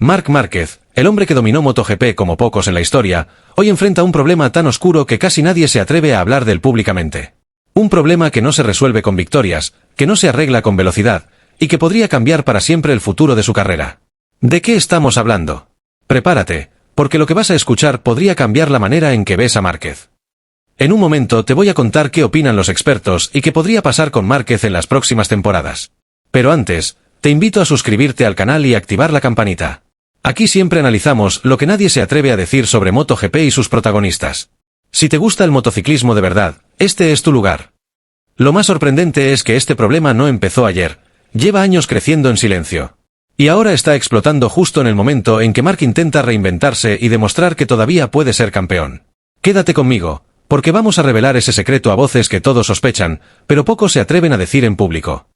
Marc Márquez, el hombre que dominó MotoGP como pocos en la historia, hoy enfrenta un problema tan oscuro que casi nadie se atreve a hablar de él públicamente. Un problema que no se resuelve con victorias, que no se arregla con velocidad, y que podría cambiar para siempre el futuro de su carrera. ¿De qué estamos hablando? Prepárate, porque lo que vas a escuchar podría cambiar la manera en que ves a Márquez. En un momento te voy a contar qué opinan los expertos y qué podría pasar con Márquez en las próximas temporadas. Pero antes, te invito a suscribirte al canal y activar la campanita. Aquí siempre analizamos lo que nadie se atreve a decir sobre MotoGP y sus protagonistas. Si te gusta el motociclismo de verdad, este es tu lugar. Lo más sorprendente es que este problema no empezó ayer, lleva años creciendo en silencio. Y ahora está explotando justo en el momento en que Marc intenta reinventarse y demostrar que todavía puede ser campeón. Quédate conmigo, porque vamos a revelar ese secreto a voces que todos sospechan, pero pocos se atreven a decir en público.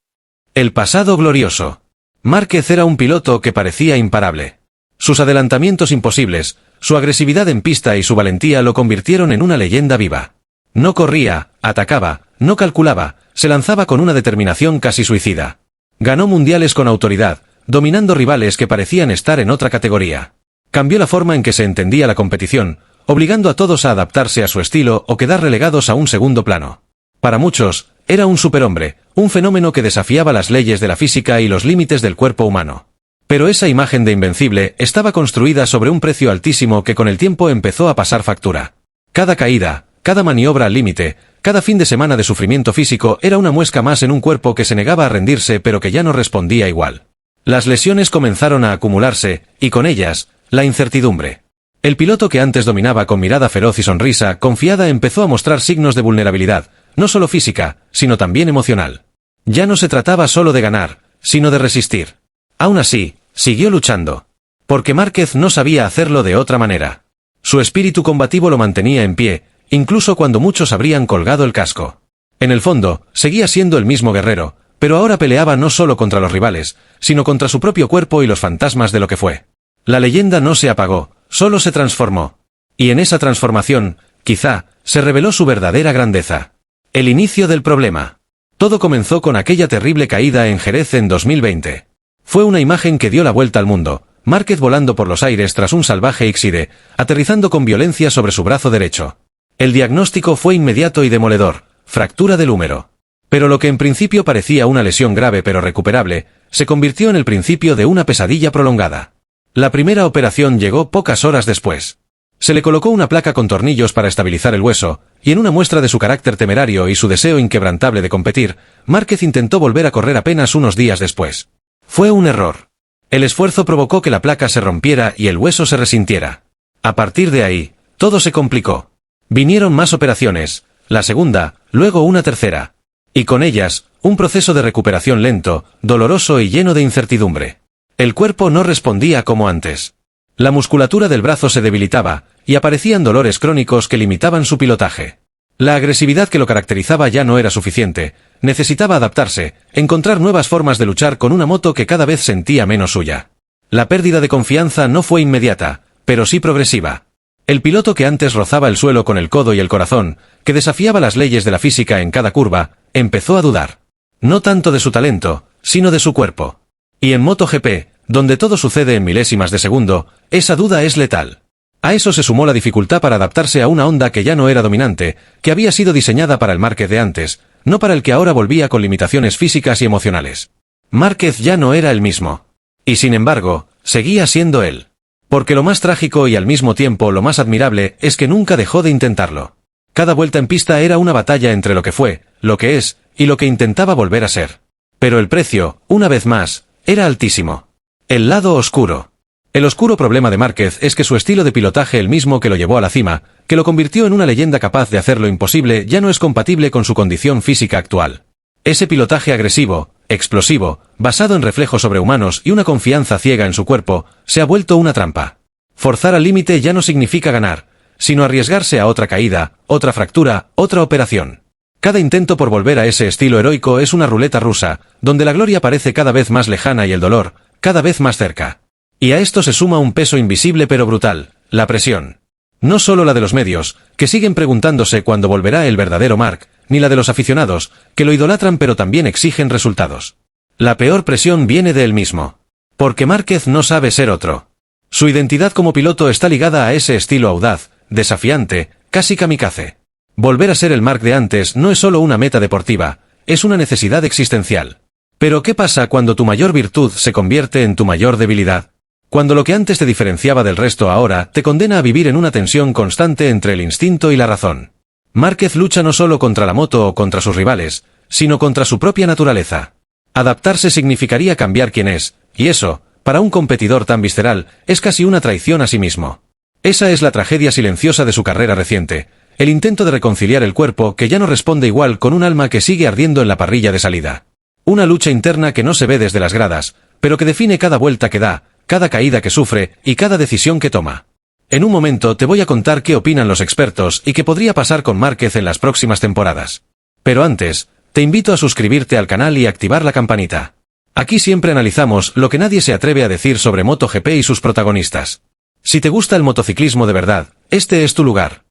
El pasado glorioso. Márquez era un piloto que parecía imparable. Sus adelantamientos imposibles, su agresividad en pista y su valentía lo convirtieron en una leyenda viva. No corría, atacaba, no calculaba, se lanzaba con una determinación casi suicida. Ganó mundiales con autoridad, dominando rivales que parecían estar en otra categoría. Cambió la forma en que se entendía la competición, obligando a todos a adaptarse a su estilo o quedar relegados a un segundo plano. Para muchos, era un superhombre, un fenómeno que desafiaba las leyes de la física y los límites del cuerpo humano. Pero esa imagen de invencible estaba construida sobre un precio altísimo que con el tiempo empezó a pasar factura. Cada caída, cada maniobra al límite, cada fin de semana de sufrimiento físico era una muesca más en un cuerpo que se negaba a rendirse pero que ya no respondía igual. Las lesiones comenzaron a acumularse, y con ellas, la incertidumbre. El piloto que antes dominaba con mirada feroz y sonrisa confiada empezó a mostrar signos de vulnerabilidad, no solo física, sino también emocional. Ya no se trataba solo de ganar, sino de resistir. Aún así, siguió luchando. Porque Márquez no sabía hacerlo de otra manera. Su espíritu combativo lo mantenía en pie, incluso cuando muchos habrían colgado el casco. En el fondo, seguía siendo el mismo guerrero, pero ahora peleaba no solo contra los rivales, sino contra su propio cuerpo y los fantasmas de lo que fue. La leyenda no se apagó, solo se transformó. Y en esa transformación, quizá, se reveló su verdadera grandeza. El inicio del problema. Todo comenzó con aquella terrible caída en Jerez en 2020. Fue una imagen que dio la vuelta al mundo, Márquez volando por los aires tras un salvaje Ixide, aterrizando con violencia sobre su brazo derecho. El diagnóstico fue inmediato y demoledor, fractura del húmero. Pero lo que en principio parecía una lesión grave pero recuperable, se convirtió en el principio de una pesadilla prolongada. La primera operación llegó pocas horas después. Se le colocó una placa con tornillos para estabilizar el hueso, y en una muestra de su carácter temerario y su deseo inquebrantable de competir, Márquez intentó volver a correr apenas unos días después. Fue un error. El esfuerzo provocó que la placa se rompiera y el hueso se resintiera. A partir de ahí, todo se complicó. Vinieron más operaciones, la segunda, luego una tercera. Y con ellas, un proceso de recuperación lento, doloroso y lleno de incertidumbre. El cuerpo no respondía como antes. La musculatura del brazo se debilitaba, y aparecían dolores crónicos que limitaban su pilotaje. La agresividad que lo caracterizaba ya no era suficiente, necesitaba adaptarse, encontrar nuevas formas de luchar con una moto que cada vez sentía menos suya. La pérdida de confianza no fue inmediata, pero sí progresiva. El piloto que antes rozaba el suelo con el codo y el corazón, que desafiaba las leyes de la física en cada curva, empezó a dudar. No tanto de su talento, sino de su cuerpo. Y en MotoGP, donde todo sucede en milésimas de segundo, esa duda es letal. A eso se sumó la dificultad para adaptarse a una Honda que ya no era dominante, que había sido diseñada para el Márquez de antes, no para el que ahora volvía con limitaciones físicas y emocionales. Márquez ya no era el mismo. Y sin embargo, seguía siendo él. Porque lo más trágico y al mismo tiempo lo más admirable es que nunca dejó de intentarlo. Cada vuelta en pista era una batalla entre lo que fue, lo que es, y lo que intentaba volver a ser. Pero el precio, una vez más, era altísimo. El lado oscuro. El oscuro problema de Márquez es que su estilo de pilotaje, el mismo que lo llevó a la cima, que lo convirtió en una leyenda capaz de hacer lo imposible, ya no es compatible con su condición física actual. Ese pilotaje agresivo, explosivo, basado en reflejos sobrehumanos y una confianza ciega en su cuerpo, se ha vuelto una trampa. Forzar al límite ya no significa ganar, sino arriesgarse a otra caída, otra fractura, otra operación. Cada intento por volver a ese estilo heroico es una ruleta rusa, donde la gloria parece cada vez más lejana y el dolor, cada vez más cerca. Y a esto se suma un peso invisible pero brutal, la presión. No solo la de los medios, que siguen preguntándose cuándo volverá el verdadero Marc, ni la de los aficionados, que lo idolatran pero también exigen resultados. La peor presión viene de él mismo. Porque Márquez no sabe ser otro. Su identidad como piloto está ligada a ese estilo audaz, desafiante, casi kamikaze. Volver a ser el Mark de antes no es solo una meta deportiva, es una necesidad existencial. Pero ¿qué pasa cuando tu mayor virtud se convierte en tu mayor debilidad? Cuando lo que antes te diferenciaba del resto ahora te condena a vivir en una tensión constante entre el instinto y la razón. Márquez lucha no solo contra la moto o contra sus rivales, sino contra su propia naturaleza. Adaptarse significaría cambiar quién es, y eso, para un competidor tan visceral, es casi una traición a sí mismo. Esa es la tragedia silenciosa de su carrera reciente, el intento de reconciliar el cuerpo que ya no responde igual con un alma que sigue ardiendo en la parrilla de salida. Una lucha interna que no se ve desde las gradas, pero que define cada vuelta que da, cada caída que sufre y cada decisión que toma. En un momento te voy a contar qué opinan los expertos y qué podría pasar con Márquez en las próximas temporadas. Pero antes, te invito a suscribirte al canal y activar la campanita. Aquí siempre analizamos lo que nadie se atreve a decir sobre MotoGP y sus protagonistas. Si te gusta el motociclismo de verdad, este es tu lugar.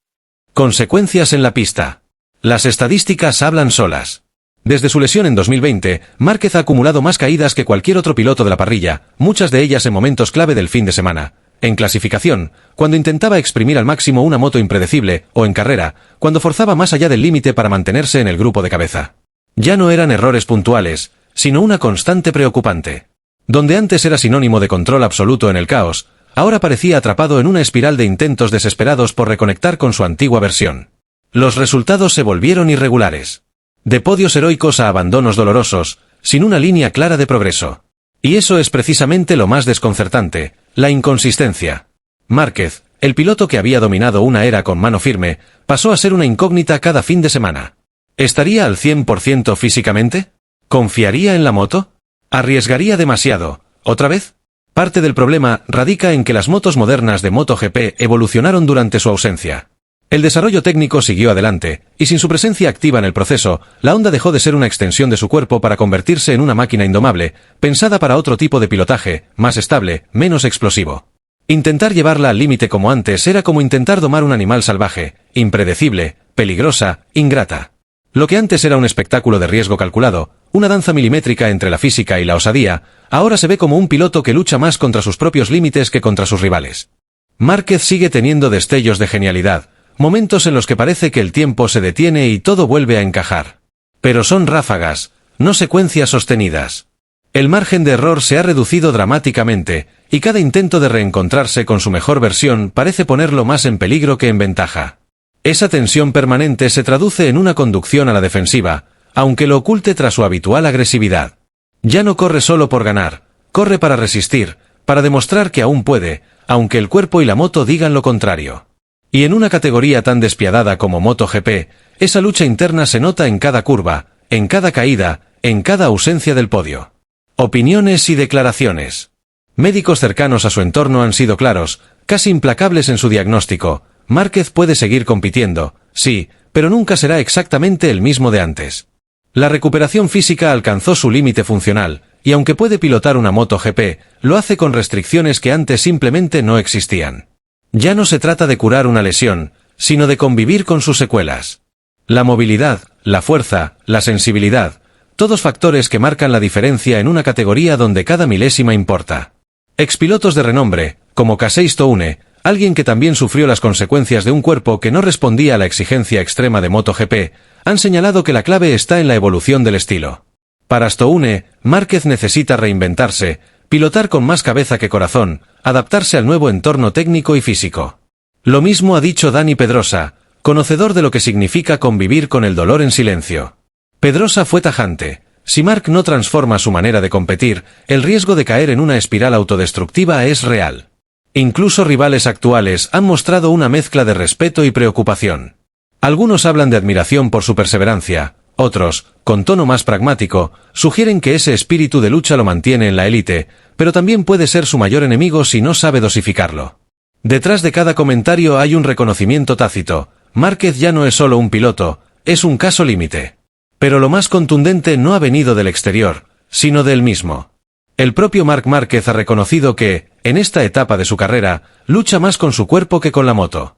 Consecuencias en la pista. Las estadísticas hablan solas. Desde su lesión en 2020, Márquez ha acumulado más caídas que cualquier otro piloto de la parrilla, muchas de ellas en momentos clave del fin de semana. En clasificación, cuando intentaba exprimir al máximo una moto impredecible, o en carrera, cuando forzaba más allá del límite para mantenerse en el grupo de cabeza. Ya no eran errores puntuales, sino una constante preocupante. Donde antes era sinónimo de control absoluto en el caos, ahora parecía atrapado en una espiral de intentos desesperados por reconectar con su antigua versión. Los resultados se volvieron irregulares. De podios heroicos a abandonos dolorosos, sin una línea clara de progreso. Y eso es precisamente lo más desconcertante, la inconsistencia. Márquez, el piloto que había dominado una era con mano firme, pasó a ser una incógnita cada fin de semana. ¿Estaría al 100% físicamente? ¿Confiaría en la moto? ¿Arriesgaría demasiado, otra vez? Parte del problema radica en que las motos modernas de MotoGP evolucionaron durante su ausencia. El desarrollo técnico siguió adelante, y sin su presencia activa en el proceso, la Honda dejó de ser una extensión de su cuerpo para convertirse en una máquina indomable, pensada para otro tipo de pilotaje, más estable, menos explosivo. Intentar llevarla al límite como antes era como intentar domar un animal salvaje, impredecible, peligrosa, ingrata. Lo que antes era un espectáculo de riesgo calculado, una danza milimétrica entre la física y la osadía, ahora se ve como un piloto que lucha más contra sus propios límites que contra sus rivales. Márquez sigue teniendo destellos de genialidad, momentos en los que parece que el tiempo se detiene y todo vuelve a encajar. Pero son ráfagas, no secuencias sostenidas. El margen de error se ha reducido dramáticamente, y cada intento de reencontrarse con su mejor versión parece ponerlo más en peligro que en ventaja. Esa tensión permanente se traduce en una conducción a la defensiva, aunque lo oculte tras su habitual agresividad. Ya no corre solo por ganar, corre para resistir, para demostrar que aún puede, aunque el cuerpo y la moto digan lo contrario. Y en una categoría tan despiadada como MotoGP, esa lucha interna se nota en cada curva, en cada caída, en cada ausencia del podio. Opiniones y declaraciones. Médicos cercanos a su entorno han sido claros, casi implacables en su diagnóstico. Márquez puede seguir compitiendo, sí, pero nunca será exactamente el mismo de antes. La recuperación física alcanzó su límite funcional, y aunque puede pilotar una MotoGP, lo hace con restricciones que antes simplemente no existían. Ya no se trata de curar una lesión, sino de convivir con sus secuelas. La movilidad, la fuerza, la sensibilidad, todos factores que marcan la diferencia en una categoría donde cada milésima importa. Expilotos de renombre, como Kasei Stoune, alguien que también sufrió las consecuencias de un cuerpo que no respondía a la exigencia extrema de MotoGP, han señalado que la clave está en la evolución del estilo. Para Stoune, Márquez necesita reinventarse, pilotar con más cabeza que corazón, adaptarse al nuevo entorno técnico y físico. Lo mismo ha dicho Dani Pedrosa, conocedor de lo que significa convivir con el dolor en silencio. Pedrosa fue tajante: si Marc no transforma su manera de competir, el riesgo de caer en una espiral autodestructiva es real. Incluso rivales actuales han mostrado una mezcla de respeto y preocupación. Algunos hablan de admiración por su perseverancia, otros, con tono más pragmático, sugieren que ese espíritu de lucha lo mantiene en la élite, pero también puede ser su mayor enemigo si no sabe dosificarlo. Detrás de cada comentario hay un reconocimiento tácito: Márquez ya no es solo un piloto, es un caso límite. Pero lo más contundente no ha venido del exterior, sino del mismo. El propio Marc Márquez ha reconocido que, en esta etapa de su carrera, lucha más con su cuerpo que con la moto.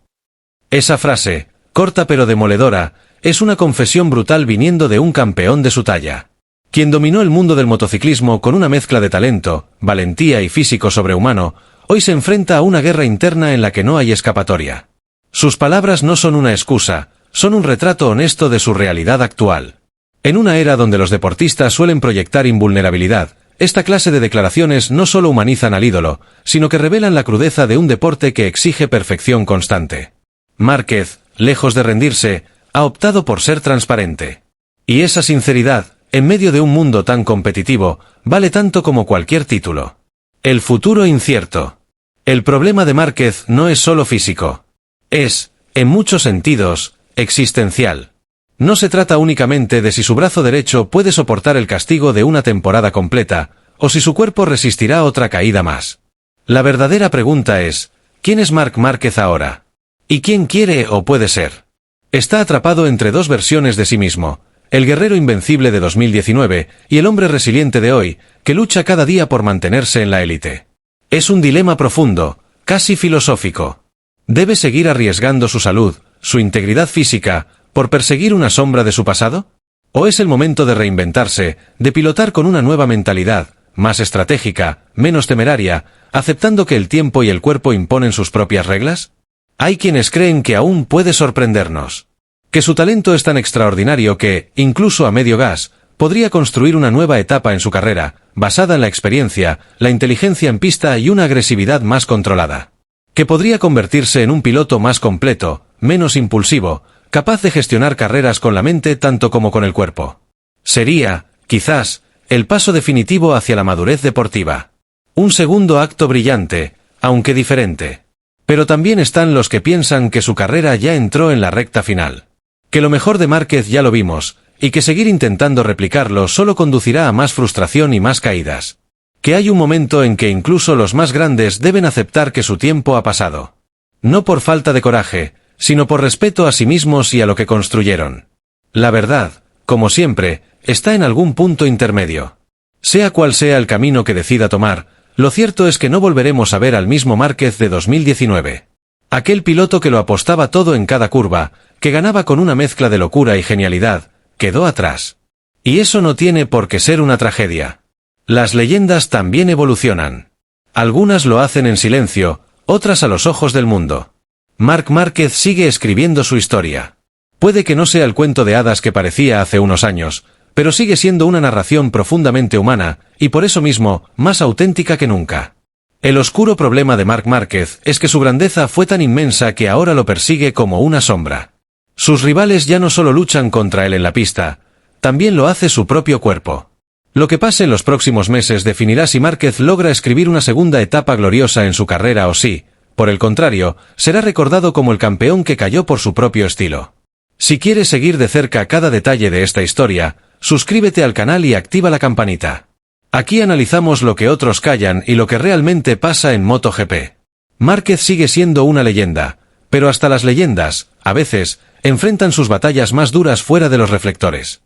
Esa frase, corta pero demoledora, es una confesión brutal viniendo de un campeón de su talla. Quien dominó el mundo del motociclismo con una mezcla de talento, valentía y físico sobrehumano, hoy se enfrenta a una guerra interna en la que no hay escapatoria. Sus palabras no son una excusa, son un retrato honesto de su realidad actual. En una era donde los deportistas suelen proyectar invulnerabilidad, esta clase de declaraciones no solo humanizan al ídolo, sino que revelan la crudeza de un deporte que exige perfección constante. Márquez, lejos de rendirse, ha optado por ser transparente. Y esa sinceridad, en medio de un mundo tan competitivo, vale tanto como cualquier título. El futuro incierto. El problema de Márquez no es solo físico. Es, en muchos sentidos, existencial. No se trata únicamente de si su brazo derecho puede soportar el castigo de una temporada completa, o si su cuerpo resistirá otra caída más. La verdadera pregunta es, ¿quién es Marc Márquez ahora? ¿Y quién quiere o puede ser? Está atrapado entre dos versiones de sí mismo, el guerrero invencible de 2019 y el hombre resiliente de hoy, que lucha cada día por mantenerse en la élite. Es un dilema profundo, casi filosófico. ¿Debe seguir arriesgando su salud, su integridad física, por perseguir una sombra de su pasado? ¿O es el momento de reinventarse, de pilotar con una nueva mentalidad, más estratégica, menos temeraria, aceptando que el tiempo y el cuerpo imponen sus propias reglas? Hay quienes creen que aún puede sorprendernos. Que su talento es tan extraordinario que, incluso a medio gas, podría construir una nueva etapa en su carrera, basada en la experiencia, la inteligencia en pista y una agresividad más controlada. Que podría convertirse en un piloto más completo, menos impulsivo, capaz de gestionar carreras con la mente tanto como con el cuerpo. Sería, quizás, el paso definitivo hacia la madurez deportiva. Un segundo acto brillante, aunque diferente. Pero también están los que piensan que su carrera ya entró en la recta final. Que lo mejor de Márquez ya lo vimos, y que seguir intentando replicarlo solo conducirá a más frustración y más caídas. Que hay un momento en que incluso los más grandes deben aceptar que su tiempo ha pasado. No por falta de coraje, sino por respeto a sí mismos y a lo que construyeron. La verdad, como siempre, está en algún punto intermedio. Sea cual sea el camino que decida tomar, lo cierto es que no volveremos a ver al mismo Márquez de 2019. Aquel piloto que lo apostaba todo en cada curva, que ganaba con una mezcla de locura y genialidad, quedó atrás. Y eso no tiene por qué ser una tragedia. Las leyendas también evolucionan. Algunas lo hacen en silencio, otras a los ojos del mundo. Marc Márquez sigue escribiendo su historia. Puede que no sea el cuento de hadas que parecía hace unos años, pero sigue siendo una narración profundamente humana, y por eso mismo, más auténtica que nunca. El oscuro problema de Marc Márquez es que su grandeza fue tan inmensa que ahora lo persigue como una sombra. Sus rivales ya no solo luchan contra él en la pista, también lo hace su propio cuerpo. Lo que pase en los próximos meses definirá si Márquez logra escribir una segunda etapa gloriosa en su carrera o si, por el contrario, será recordado como el campeón que cayó por su propio estilo. Si quieres seguir de cerca cada detalle de esta historia, suscríbete al canal y activa la campanita. Aquí analizamos lo que otros callan y lo que realmente pasa en MotoGP. Márquez sigue siendo una leyenda, pero hasta las leyendas, a veces, enfrentan sus batallas más duras fuera de los reflectores.